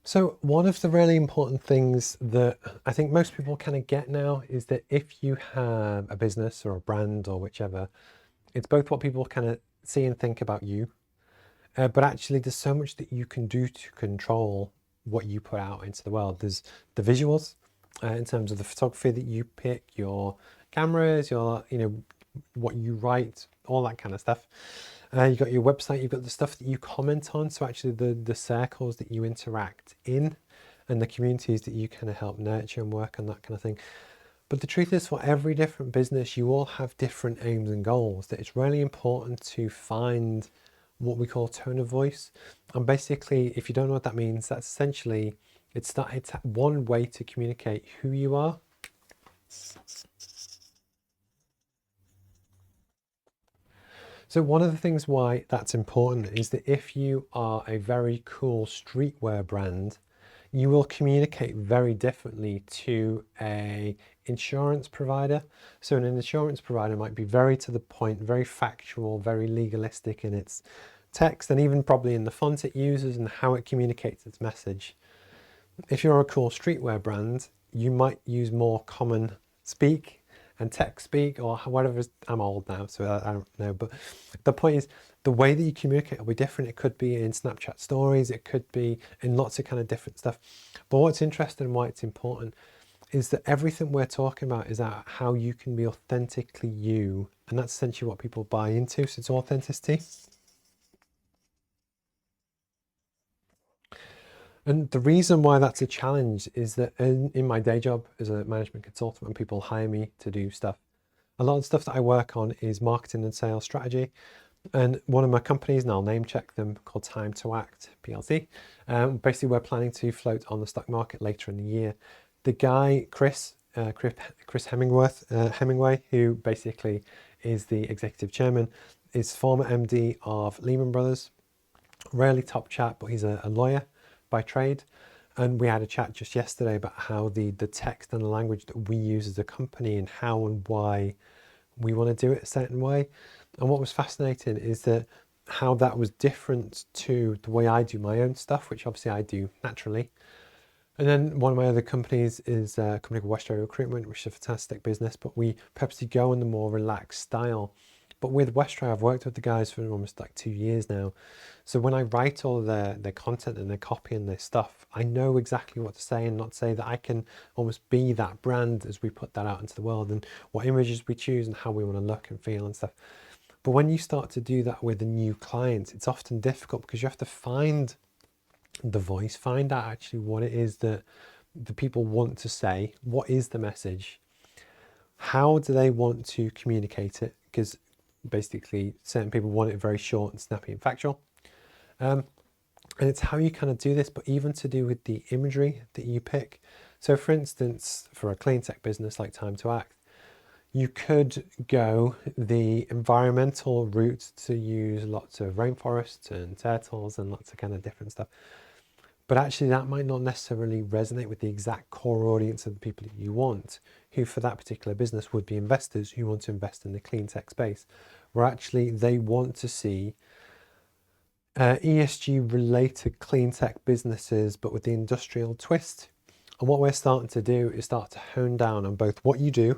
So one of the really important things that I think most people kind of get now is that if you have a business or a brand or whichever, it's both what people kind of see and think about you, but actually there's so much that you can do to control what you put out into the world. There's the visuals, in terms of the photography that you pick, your cameras, what you write, all that kind of stuff. You've got your website, you've got the stuff that you comment on, so actually the circles that you interact in and the communities that you kind of help nurture and work on, that kind of thing. But the truth is, for every different business, you all have different aims and goals, that it's really important to find what we call tone of voice. And basically, if you don't know what that means, that's essentially, it's one way to communicate who you are. So one of the things why that's important is that if you are a very cool streetwear brand, you will communicate very differently to a insurance provider. So an insurance provider might be very to the point, very factual, very legalistic in its text, and even probably in the font it uses and how it communicates its message. If you're a cool streetwear brand, you might use more common speak and tech speak or whatever. I'm old now, so I don't know. But the point is, the way that you communicate will be different. It could be in Snapchat stories, it could be in lots of kind of different stuff. But what's interesting and why it's important is that everything we're talking about is about how you can be authentically you. And that's essentially what people buy into. So it's authenticity. And the reason why that's a challenge is that in my day job as a management consultant, when people hire me to do stuff, a lot of stuff that I work on is marketing and sales strategy. And one of my companies, and I'll name check them, called Time to Act PLC. Basically, we're planning to float on the stock market later in the year. The guy, Chris Hemingway, who basically is the executive chairman, is former MD of Lehman Brothers. Rarely top chat, but he's a lawyer by trade. And we had a chat just yesterday about how the text and the language that we use as a company and how and why we want to do it a certain way. And what was fascinating is that how that was different to the way I do my own stuff, which obviously I do naturally. And then one of my other companies is a company called Westray Recruitment, which is a fantastic business, but we purposely go in the more relaxed style. But with Westray, I've worked with the guys for almost like 2 years now. So when I write all their content and their copy and their stuff, I know exactly what to say and not say, that I can almost be that brand as we put that out into the world and what images we choose and how we want to look and feel and stuff. But when you start to do that with a new client, it's often difficult because you have to find the voice, find out actually what it is that the people want to say, what is the message, how do they want to communicate it, because basically certain people want it very short and snappy and factual. And it's how you kind of do this, but even to do with the imagery that you pick. So for instance, for a clean tech business like Time to Act, you could go the environmental route to use lots of rainforests and turtles and lots of kind of different stuff. But actually that might not necessarily resonate with the exact core audience of the people that you want, who for that particular business would be investors who want to invest in the clean tech space, where actually they want to see ESG related clean tech businesses, but with the industrial twist. And what we're starting to do is start to hone down on both what you do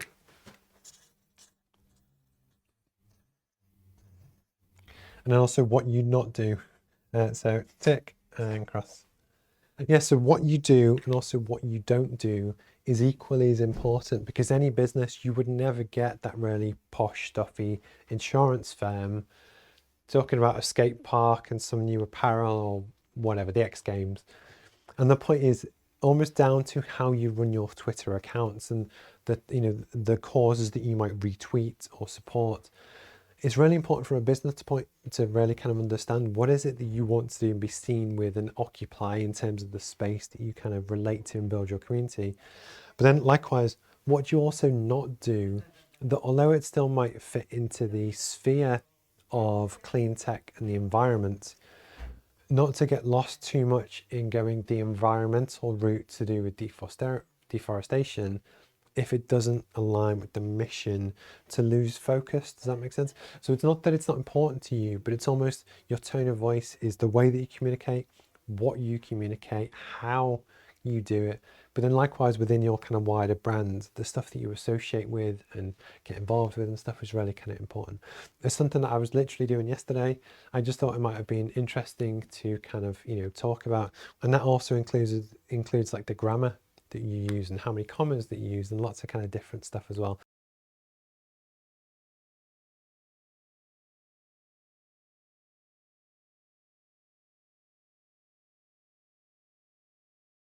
and then also what you not do. So tick and cross. Yeah, so what you do and also what you don't do is equally as important, because any business, you would never get that really posh, stuffy insurance firm talking about a skate park and some new apparel or whatever, the X Games. And the point is almost down to how you run your Twitter accounts and the causes that you might retweet or support. It's really important from a business point to really kind of understand what is it that you want to do and be seen with and occupy in terms of the space that you kind of relate to and build your community. But then likewise, what do you also not do, that although it still might fit into the sphere of clean tech and the environment, not to get lost too much in going the environmental route to do with deforestation if it doesn't align with the mission, to lose focus. Does that make sense? So it's not that it's not important to you, but it's almost your tone of voice is the way that you communicate, what you communicate, how you do it, but then likewise within your kind of wider brand, the stuff that you associate with and get involved with and stuff is really kind of important. It's something that I was literally doing yesterday. I just thought it might have been interesting to kind of, talk about, and that also includes like the grammar that you use and how many commas that you use and lots of kind of different stuff as well.